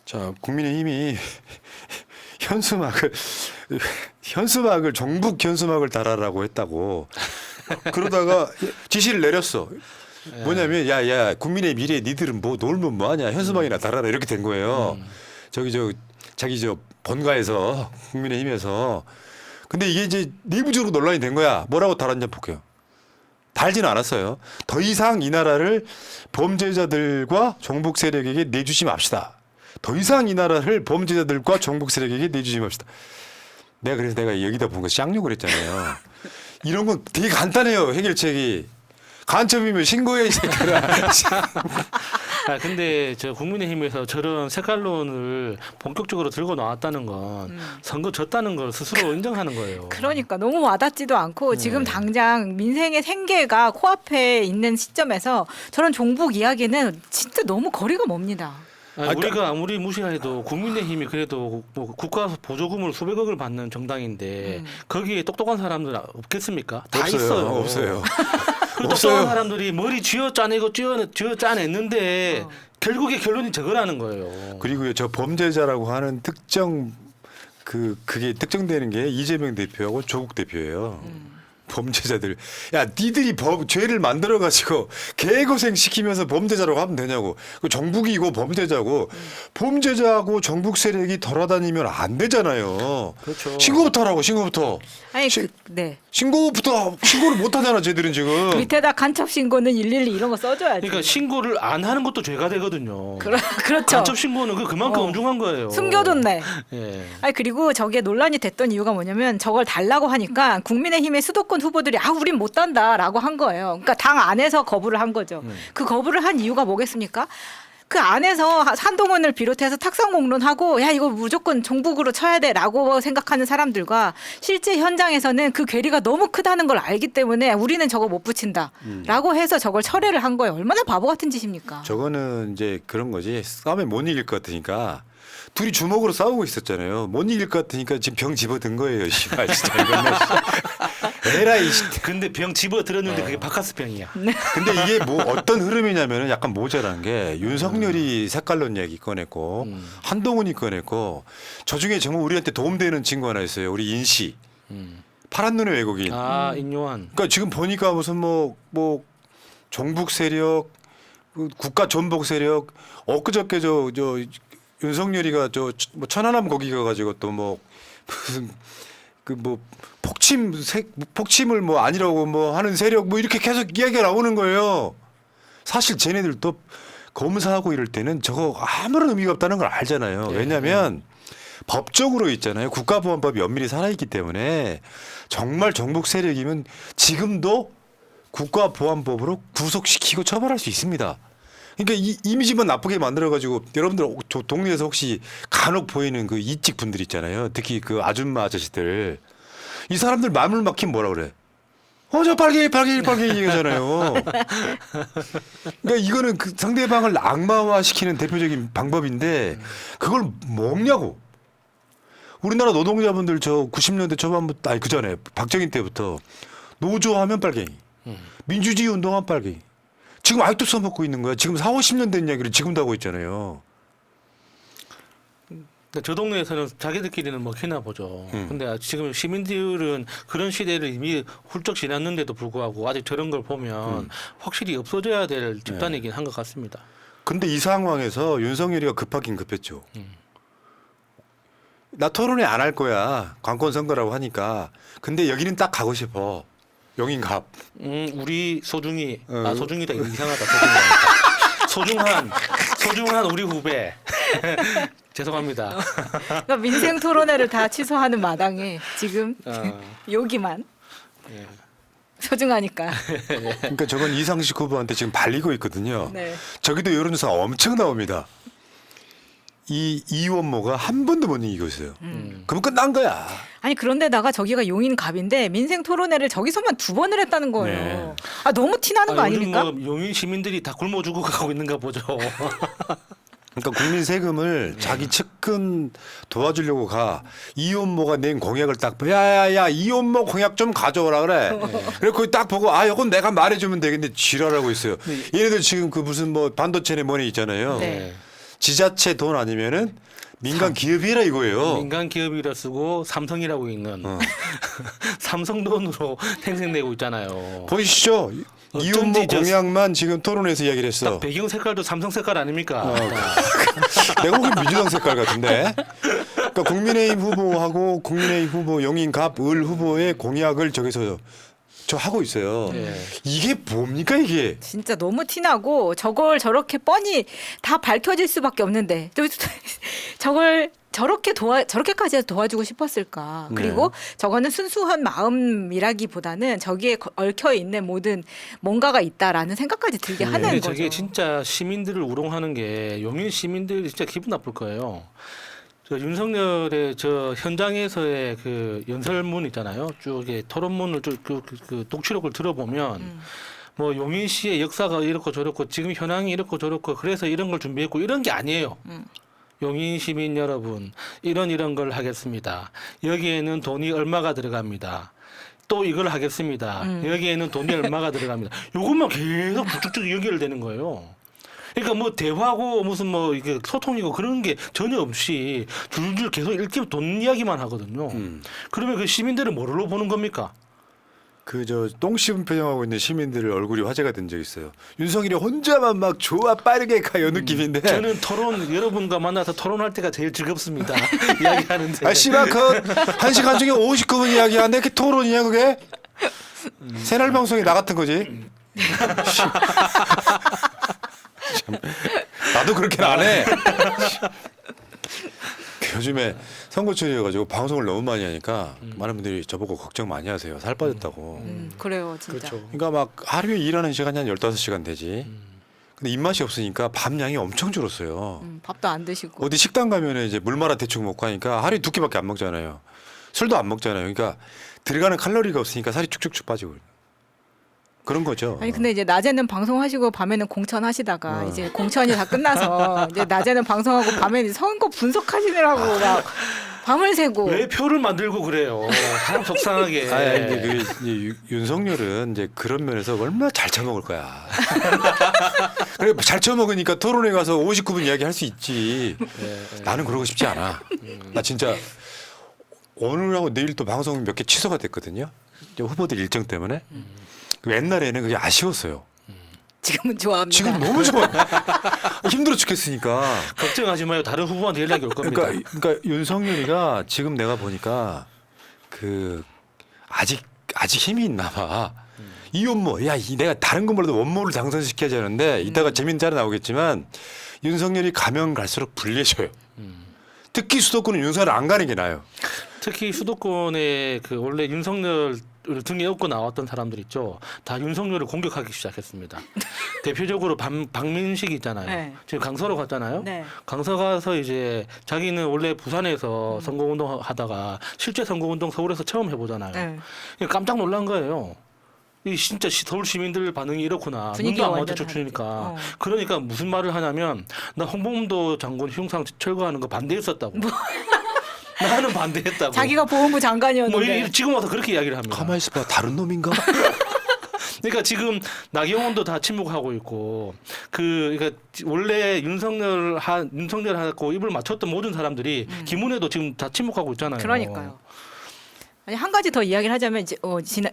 자, 국민의힘이 현수막을 종북 현수막을 달아라고 했다고 그러다가 지시를 내렸어. 뭐냐면 야 국민의 미래 니들은 뭐 놀면 뭐하냐 현수막이나 달아라 이렇게 된 거예요. 자기 본가에서 국민의힘에서. 근데 이게 이제 내부적으로 논란이 된 거야. 뭐라고 달았냐 볼게요. 달지는 않았어요. 더 이상 이 나라를 범죄자들과 종북 세력에게 내주지 맙시다. 더 이상 이 나라를 범죄자들과 종북 세력에게 내주지 맙시다. 그래서 내가 여기다 본 거 쌍욕을 했잖아요. 이런 건 되게 간단해요. 해결책이. 간첩이면 신고해 이 새끼라. 근데 저 국민의힘에서 저런 색깔론을 본격적으로 들고 나왔다는 건 선거 졌다는 걸 스스로 인정하는 거예요. 그러니까 너무 와닿지도 않고 지금 당장 민생의 생계가 코앞에 있는 시점에서 저런 종북 이야기는 진짜 너무 거리가 멉니다. 우리가 아무리 무시해도 국민의힘이 그래도 뭐 국가 보조금을 수백억을 받는 정당인데 거기에 똑똑한 사람들 없겠습니까? 다 있어요. 없어요. 그 똑똑한 사람들이 머리 쥐어 짜냈는데 결국에 결론이 저거라는 거예요. 그리고요, 저 범죄자라고 하는 그게 특정되는 게 이재명 대표하고 조국 대표예요. 범죄자들. 야, 니들이 죄를 만들어 가지고 개고생 시키면서 범죄자라고 하면 되냐고. 그 정북이고 범죄자고 범죄자하고 정북 세력이 돌아다니면 안 되잖아요. 그렇죠. 신고부터 하라고. 신고부터. 아니 신고를 못 하잖아, 쟤들은 지금. 밑에다 간첩 신고는 112 이런 거 써줘야지. 그러니까 신고를 안 하는 것도 죄가 되거든요. 그렇죠. 간첩 신고는 그만큼 엄중한 거예요. 숨겨뒀네. 예. 아니 그리고 저게 논란이 됐던 이유가 뭐냐면 저걸 달라고 하니까 국민의힘의 수도권 후보들이 우린 못 단다라고 한 거예요. 그러니까 당 안에서 거부를 한 거죠. 그 거부를 한 이유가 뭐겠습니까? 그 안에서 한동훈을 비롯해서 탁상공론하고 야 이거 무조건 종북으로 쳐야 돼라고 생각하는 사람들과 실제 현장에서는 그 괴리가 너무 크다는 걸 알기 때문에 우리는 저거 못 붙인다라고 해서 저걸 철회를 한 거예요. 얼마나 바보 같은 짓입니까? 저거는 이제 그런 거지. 싸움에 못 이길 것 같으니까. 둘이 주먹으로 싸우고 있었잖아요. 못 이길 것 같으니까 지금 병 집어든 거예요. 씨발 진짜 이건 에라이. 근데 병 집어 들었는데 그게 바카스 병이야. 근데 이게 뭐 어떤 흐름이냐면은 약간 모자란 게 윤석열이 색깔론 얘기 꺼냈고 한동훈이 꺼냈고 저 중에 정말 우리한테 도움되는 친구 하나 있어요. 우리 인씨. 파란 눈의 외국인. 인요한. 그러니까 지금 보니까 무슨 뭐 종북 세력, 국가 전복 세력 엊그저께 저 윤석열이가 뭐 천안함 거기 가가지고 또 뭐 무슨 폭침을 뭐 아니라고 뭐 하는 세력 뭐 이렇게 계속 이야기가 나오는 거예요. 사실 쟤네들도 검사하고 이럴 때는 저거 아무런 의미가 없다는 걸 알잖아요. 왜냐하면 법적으로 있잖아요. 국가보안법이 엄밀히 살아있기 때문에 정말 정북 세력이면 지금도 국가보안법으로 구속시키고 처벌할 수 있습니다. 그러니까 이 이미지만 나쁘게 만들어가지고 여러분들 동네에서 혹시 간혹 보이는 그 이직 분들 있잖아요. 특히 그 아줌마 아저씨들. 이 사람들 마음을 막히면 뭐라 그래? 저 빨갱이 얘기하잖아요. 그러니까 이거는 그 상대방을 악마화시키는 대표적인 방법인데 그걸 먹냐고. 우리나라 노동자분들 저 90년대 초반부터 아니 그전에 박정희 때부터 노조하면 빨갱이. 민주주의 운동하면 빨갱이. 지금 아직도 써먹고 있는 거야. 지금 40~50년 된 이야기를 지금도 하고 있잖아요. 저 동네에서는 자기들끼리는 먹히나 보죠. 근데 지금 시민들은 그런 시대를 이미 훌쩍 지났는데도 불구하고 아직 저런 걸 보면 확실히 없어져야 될 집단이긴 한 것 같습니다. 근데 이 상황에서 윤석열이가 급하긴 급했죠. 나 토론회 안 할 거야. 관권 선거라고 하니까. 근데 여기는 딱 가고 싶어. 용인갑. 우리 소중이 소중이다 이상하다 소중한 우리 후배 죄송합니다. 그러니까 민생 토론회를 다 취소하는 마당에 지금 여기만 소중하니까. 그러니까 저건 이상식 후보한테 지금 발리고 있거든요. 네. 저기도 여론조사 엄청 나옵니다. 이 이원모가 한 번도 못 이기고 있어요. 그럼 끝난 거야. 아니 그런데다가 저기가 용인갑인데 민생 토론회를 저기서만 2번을 했다는 거예요. 네. 너무 티나는 거 아닙니까? 요즘 뭐 용인 시민들이 다 굶어 죽어가고 있는가 보죠. 그러니까 국민 세금을 자기 측근 도와주려고 가. 이원모가 낸 공약을 딱 야야야 이원모 공약 좀 가져오라 그래. 그래 거기 딱 보고 이건 내가 말해주면 되겠는데 지랄하고 있어요. 얘네들 지금 그 무슨 뭐 반도체네 뭐네 있잖아요. 네. 지자체 돈 아니면은 민간 기업이라 이거예요. 민간 기업이라 쓰고 삼성이라고 있는 삼성 돈으로 생생내고 있잖아요. 보이시죠? 이윤모 어쩐지 공약만 지금 토론에서 이야기를 했어. 딱 배경 색깔도 삼성 색깔 아닙니까? 내가 보기엔 민주당 색깔 같은데. 그러니까 국민의힘 후보하고 국민의힘 후보 용인갑 을 후보의 공약을 저기서 저 하고 있어요. 네. 이게 뭡니까 이게? 진짜 너무 티나고 저걸 저렇게 뻔히 다 밝혀질 수밖에 없는데 저걸 저렇게까지 도와주고 싶었을까? 네. 그리고 저거는 순수한 마음이라기보다는 저기에 얽혀 있는 모든 뭔가가 있다라는 생각까지 들게 하는 근데 거죠. 저게 진짜 시민들을 우롱하는 게 용인 시민들이 진짜 기분 나쁠 거예요. 저 윤석열의 저 현장에서의 그 연설문 있잖아요. 쭉 이게 토론문을 그 독취록을 들어보면 뭐 용인시의 역사가 이렇고 저렇고 지금 현황이 이렇고 저렇고 그래서 이런 걸 준비했고 이런 게 아니에요. 용인 시민 여러분 이런 걸 하겠습니다. 여기에는 돈이 얼마가 들어갑니다. 또 이걸 하겠습니다. 여기에는 돈이 얼마가 들어갑니다. 이것만 계속 쭉쭉 연결되는 거예요. 그러니까 뭐 대화고 무슨 뭐 이게 소통이고 그런 게 전혀 없이 줄줄 계속 이렇게 돈 이야기만 하거든요. 그러면 그 시민들은 뭐로 보는 겁니까? 그 저 똥 씹은 표정하고 있는 시민들 얼굴이 화제가 된 적 있어요. 윤석열이 혼자만 막 좋아 빠르게 가요 느낌인데. 저는 토론 여러분과 만나서 토론할 때가 제일 즐겁습니다. 이야기하는데. 아 씨발 그 1시간 중에 59분 이야기하는데 그게 토론이야 그게? 새날 방송이 나 같은 거지. 참, 나도 그렇게는 안 해. 요즘에 선거철이어가지고 방송을 너무 많이 하니까 많은 분들이 저보고 걱정 많이 하세요. 살 빠졌다고. 그래요, 진짜. 그렇죠. 그러니까 막 하루에 일하는 시간이 한 15시간 되지. 근데 입맛이 없으니까 밥 양이 엄청 줄었어요. 밥도 안 드시고. 어디 식당 가면은 이제 물마라 대충 먹고 하니까 하루에 2끼밖에 안 먹잖아요. 술도 안 먹잖아요. 그러니까 들어가는 칼로리가 없으니까 살이 쭉쭉쭉 빠지고 그런 거죠. 아니 근데 이제 낮에는 방송하시고 밤에는 공천 하시다가 이제 공천이 다 끝나서 이제 낮에는 방송하고 밤에는 선거 분석하시느라고 막 밤을 새고. 왜 표를 만들고 그래요? 사람 속상하게. 아, 이제 그 이제 윤석열은 이제 그런 면에서 얼마나 잘 처먹을 거야. 그래 잘 처먹으니까 토론회 가서 59분 이야기 할 수 있지. 나는 그러고 싶지 않아. 나 진짜 오늘하고 내일 또 방송 몇 개 취소가 됐거든요. 후보들 일정 때문에. 옛날에는 그게 아쉬웠어요. 지금은 좋아합니다. 지금 너무 좋아. 힘들어 죽겠으니까. 걱정하지 마요. 다른 후보한테 연락이 올 겁니다. 그러니까 윤석열이가 지금 내가 보니까 그 아직 힘이 있나 봐. 이원모, 내가 다른 건 몰라도 원모를 당선시켜야 하는데 이따가 재밌는 자리 나오겠지만 윤석열이 가면 갈수록 불리해져요. 특히 수도권은 윤석열 안 가는 게 나아요. 특히 수도권에 그 원래 윤석열 등에 업고 나왔던 사람들 있죠. 다 윤석열을 공격하기 시작했습니다. 대표적으로 박민식 있잖아요. 네. 지금 강서로 갔잖아요. 네. 강서 가서 이제 자기는 원래 부산에서 선거운동 하다가 실제 선거운동 서울에서 처음 해보잖아요. 네. 깜짝 놀란 거예요. 이 진짜 서울 시민들 반응이 이렇구나. 분위기가 눈도 안 완전 마주쳐주니까. 다르죠. 그러니까 무슨 말을 하냐면 나 홍범도 장군 흉상 철거하는 거 반대했었다고. 나는 반대했다고. 자기가 보훈부 장관이었는데. 뭐 지금 와서 그렇게 이야기를 합니다. 가만히 있어봐. 다른 놈인가? 그러니까 지금 나경원도 다 침묵하고 있고 그러니까 원래 윤석열하고 입을 맞췄던 모든 사람들이 김은혜도 지금 다 침묵하고 있잖아요. 그러니까요. 아니 한 가지 더 이야기를 하자면 이제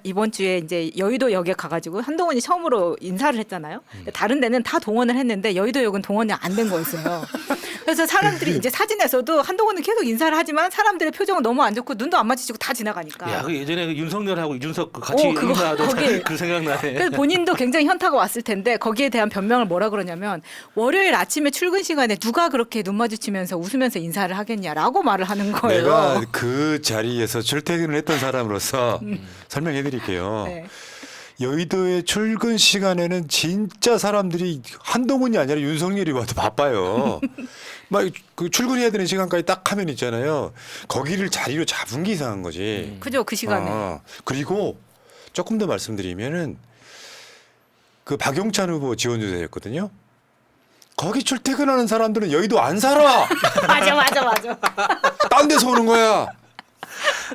이번 주에 이제 여의도역에 가가지고 한동훈이 처음으로 인사를 했잖아요. 다른 데는 다 동원을 했는데 여의도역은 동원이 안 된 거였어요. 그래서 사람들이 이제 사진에서도 한동훈은 계속 인사를 하지만 사람들의 표정은 너무 안 좋고 눈도 안 마주치고 다 지나가니까. 야, 그 예전에 그 윤석열하고 이준석 같이 그거, 인사하던 거기. 그 생각나네. 그래서 본인도 굉장히 현타가 왔을 텐데 거기에 대한 변명을 뭐라 그러냐면 월요일 아침에 출근 시간에 누가 그렇게 눈 마주치면서 웃으면서 인사를 하겠냐라고 말을 하는 거예요. 내가 그 자리에서 출퇴근을 했던 사람으로서 설명해 드릴게요. 네. 여의도의 출근 시간에는 진짜 사람들이 한동훈이 아니라 윤석열이 와도 바빠요. 막 그 출근해야 되는 시간까지 딱 하면 있잖아요. 거기를 자리로 잡은 게 이상한 거지. 그죠, 그 시간에. 그리고 조금 더 말씀드리면은 그 박용찬 후보 지원주자였거든요. 거기 출퇴근하는 사람들은 여의도 안 살아. 맞아. 딴 데서 오는 거야.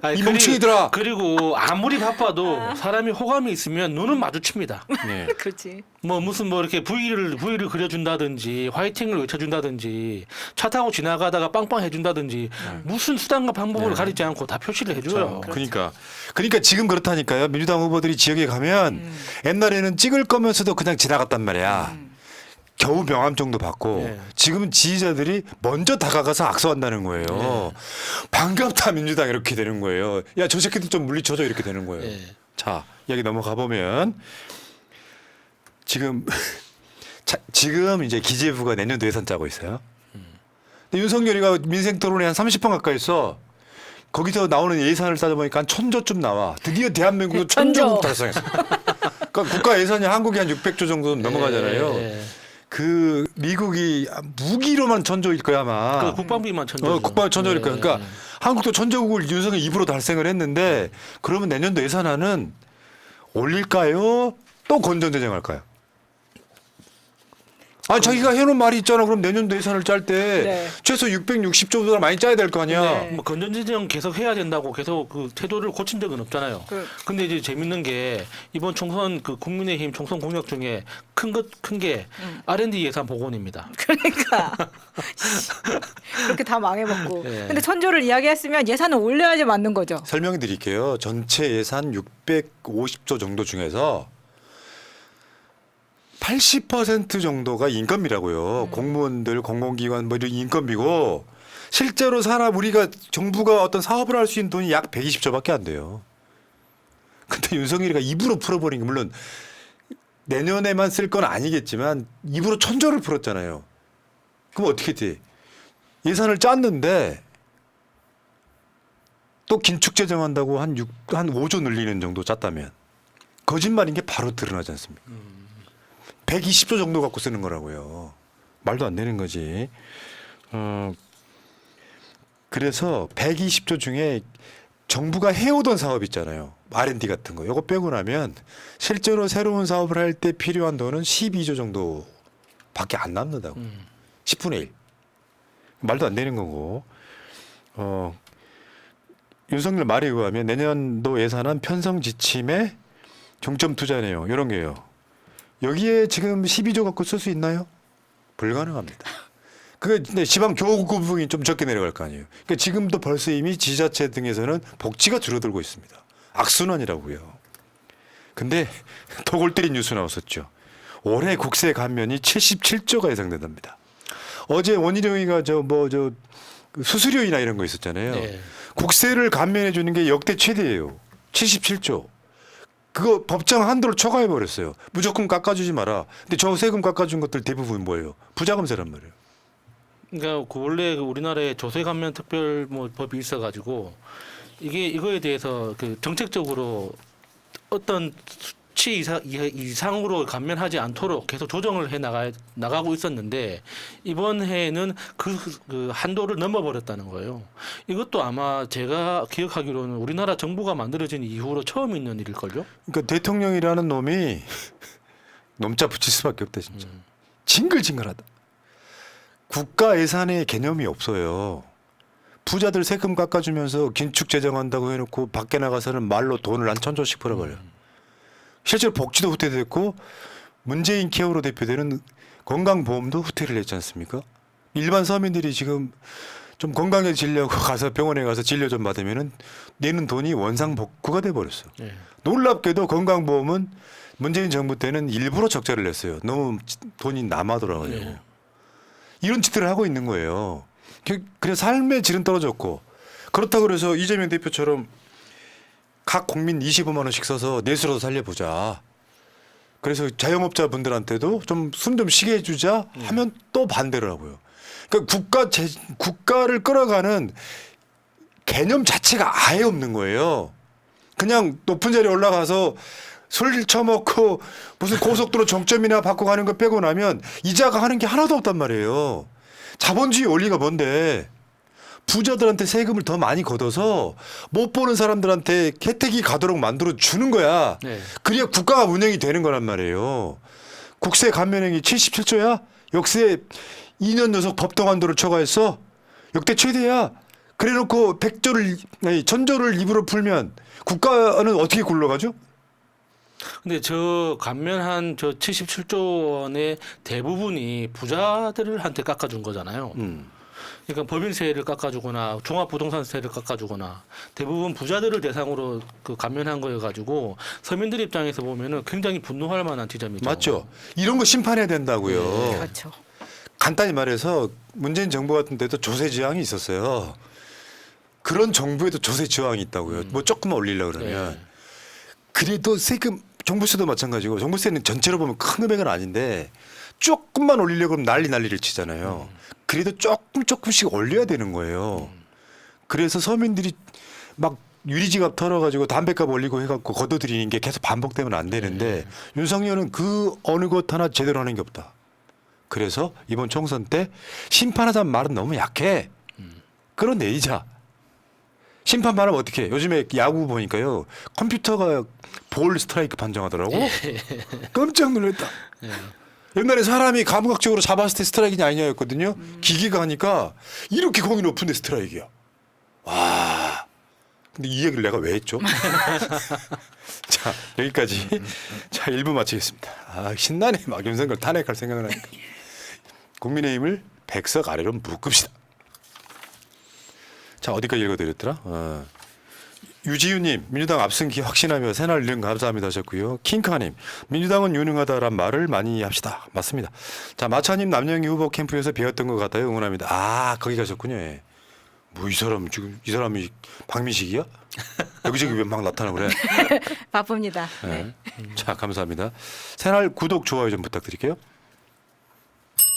아니, 이 멍청이들아. 그리고 아무리 바빠도 사람이 호감이 있으면 눈은 마주칩니다. 네. 그렇지. 뭐 무슨 뭐 이렇게 V를 그려준다든지 화이팅을 외쳐준다든지 차 타고 지나가다가 빵빵 해준다든지 무슨 수단과 방법을 가리지 않고 다 표시를 해줘요. 그러니까 지금 그렇다니까요. 민주당 후보들이 지역에 가면 옛날에는 찍을 거면서도 그냥 지나갔단 말이야. 겨우 명함 정도 받고 네. 지금은 지지자들이 먼저 다가가서 악수한다는 거예요. 반갑다 민주당 이렇게 되는 거예요. 야 저 새끼들 좀 물리쳐줘 이렇게 되는 거예요. 네. 자 여기 넘어가 보면 지금 지금 이제 기재부가 내년도 예산 짜고 있어요. 근데 윤석열이가 민생 토론에 한 30분 가까이 있어. 거기서 나오는 예산을 따져보니까 한 1,000조쯤 나와. 드디어 대한민국은 1,000조국 달성했어. 그러니까 국가 예산이 한국이 한 600조 정도 넘어가잖아요. 그 미국이 무기로만 1,000조일 거야 아마. 그 국방비만 1,000조. 국방 1,000조일 거야. 그러니까 한국도 1,000조국을 윤석열 입으로 달성을 했는데 그러면 내년도 예산안은 올릴까요? 또 건전대쟁할까요? 아 자기가 해놓은 말이 있잖아. 그럼 내년도 예산을 짤 때 네. 최소 660조보다 많이 짜야 될 거 아니야. 네. 뭐 건전지정 계속 해야 된다고 계속 그 태도를 고친 적은 없잖아요. 근데 이제 재밌는 게 이번 총선 그 국민의힘 총선 공약 중에 큰 게 R&D 예산 복원입니다. 그러니까 그렇게 다 망해먹고. 네. 근데 1,000조를 이야기했으면 예산을 올려야지 맞는 거죠. 설명해 드릴게요. 전체 예산 650조 정도 중에서 80% 정도가 인건비라고요. 공무원들, 공공기관 뭐 이런 인건비고 실제로 우리가 정부가 어떤 사업을 할 수 있는 돈이 약 120조밖에 안 돼요. 근데 윤석열이가 입으로 풀어버린 게 물론 내년에만 쓸 건 아니겠지만 입으로 1,000조를 풀었잖아요. 그럼 어떻게 돼? 예산을 짰는데 또 긴축 재정한다고 한 5조 늘리는 정도 짰다면 거짓말인 게 바로 드러나지 않습니까? 120조 정도 갖고 쓰는 거라고요. 말도 안 되는 거지. 그래서 120조 중에 정부가 해오던 사업 있잖아요. R&D 같은 거. 이거 빼고 나면 실제로 새로운 사업을 할 때 필요한 돈은 12조 정도밖에 안 남는다고. 10분의 1. 말도 안 되는 거고. 윤석열 말에 의하면 내년도 예산안 편성 지침에 중점 투자네요. 이런 게요. 여기에 지금 12조 갖고 쓸 수 있나요? 불가능합니다. 근데 지방 교육부 부분이 좀 적게 내려갈 거 아니에요. 그러니까 지금도 벌써 이미 지자체 등에서는 복지가 줄어들고 있습니다. 악순환이라고요. 근데 더 골 때린 뉴스 나왔었죠. 올해 국세 감면이 77조가 예상된답니다. 어제 원희룡이가 수수료이나 이런 거 있었잖아요. 네. 국세를 감면해 주는 게 역대 최대예요. 77조. 그거 법정 한도를 초과해 버렸어요. 무조건 깎아주지 마라. 근데 저 세금 깎아준 것들 대부분 뭐예요? 부자금세란 말이에요. 그러니까 그 원래 그 우리나라에 조세 감면 특별 뭐 법이 있어가지고 이거에 대해서 그 정책적으로 어떤 수치 이상으로 감면하지 않도록 계속 조정을 해 나가고 있었는데 이번 해에는 그 한도를 넘어버렸다는 거예요. 이것도 아마 제가 기억하기로는 우리나라 정부가 만들어진 이후로 처음 있는 일일걸요. 그러니까 대통령이라는 놈이 nom자 붙일 수밖에 없다 진짜. 징글징글하다. 국가 예산의 개념이 없어요. 부자들 세금 깎아주면서 긴축 재정한다고 해놓고 밖에 나가서는 말로 돈을 한 1,000조씩 풀어버려. 실제로 복지도 후퇴됐고 문재인 케어로 대표되는 건강보험도 후퇴를 했지 않습니까? 일반 서민들이 지금 좀 건강해지려고 가서 병원에 가서 진료 좀 받으면은 내는 돈이 원상복구가 돼버렸어. 네. 놀랍게도 건강보험은 문재인 정부 때는 일부러 적자를 냈어요. 너무 돈이 남아돌아가려고. 네. 이런 짓들을 하고 있는 거예요. 그래서 삶의 질은 떨어졌고 그렇다고 그래서 이재명 대표처럼 각 국민 25만 원씩 써서 내수라도 살려보자. 그래서 자영업자분들한테도 좀 숨 좀 쉬게 해주자 하면 또 반대를 하고요. 그러니까 국가를 끌어가는 개념 자체가 아예 없는 거예요. 그냥 높은 자리에 올라가서 술 처먹고 무슨 고속도로 정점이나 받고 가는 거 빼고 나면 이자가 하는 게 하나도 없단 말이에요. 자본주의 원리가 뭔데 부자들한테 세금을 더 많이 걷어서 못 보는 사람들한테 혜택이 가도록 만들어 주는 거야. 네. 그래야 국가가 운영이 되는 거란 말이에요. 국세 감면액이 77조야? 역세 2년 연속 법정 한도를 초과했어? 역대 최대야. 그래놓고 천조를 입으로 풀면 국가는 어떻게 굴러가죠? 근데 저 감면한 저 77조 원의 대부분이 부자들한테 깎아준 거잖아요. 그러니까 법인세를 깎아주거나 종합부동산세를 깎아주거나 대부분 부자들을 대상으로 그 감면한 거여가지고 서민들 입장에서 보면은 굉장히 분노할 만한 지점이죠. 맞죠? 이런 거 심판해야 된다고요. 그렇죠. 간단히 말해서 문재인 정부 같은 데도 조세 지향이 있었어요. 그런 정부에도 조세 지향이 있다고요. 뭐 조금만 올리려고 그러면. 네. 그래도 세금 종부세도 마찬가지고 종부세는 전체로 보면 큰 금액은 아닌데 조금만 올리려고 하면 난리를 치잖아요. 그래도 조금씩 올려야 되는 거예요. 그래서 서민들이 막 유리지갑 털어가지고 담배값 올리고 해갖고 걷어들이는 게 계속 반복되면 안 되는데 윤석열은 그 어느 것 하나 제대로 하는 게 없다. 그래서 이번 총선 때 심판하자는 말은 너무 약해. 끌어내리자. 심판 말하면 어떻게 해? 요즘에 야구 보니까요. 컴퓨터가 볼 스트라이크 판정하더라고. 깜짝 놀랐다. 옛날에 사람이 감각적으로 잡았을 때 스트라이크냐 아니냐였거든요. 기계가 하니까 이렇게 공이 높은데 스트라이크야. 와. 근데 이 얘기를 내가 왜 했죠? 자, 여기까지. 자, 1부 마치겠습니다. 아, 신나네. 막 윤석열 탄핵할 생각을 하니까. 국민의힘을 100석 아래로 묶읍시다. 자, 어디까지 읽어드렸더라? 유지윤님, 민주당 압승기 확신하며 새날 능 감사합니다 하셨고요. 킹카님, 민주당은 유능하다란 말을 많이 합시다. 맞습니다. 자, 마차님 남영희 후보 캠프에서 배웠던 것 같아요. 응원합니다. 아, 거기 가셨군요. 예. 뭐 이 사람 지금 이 사람이 박민식이야? 여기저기 왜 막 나타나고 그래? 바쁩니다. 예. 네. 자, 감사합니다. 새날 구독 좋아요 좀 부탁드릴게요.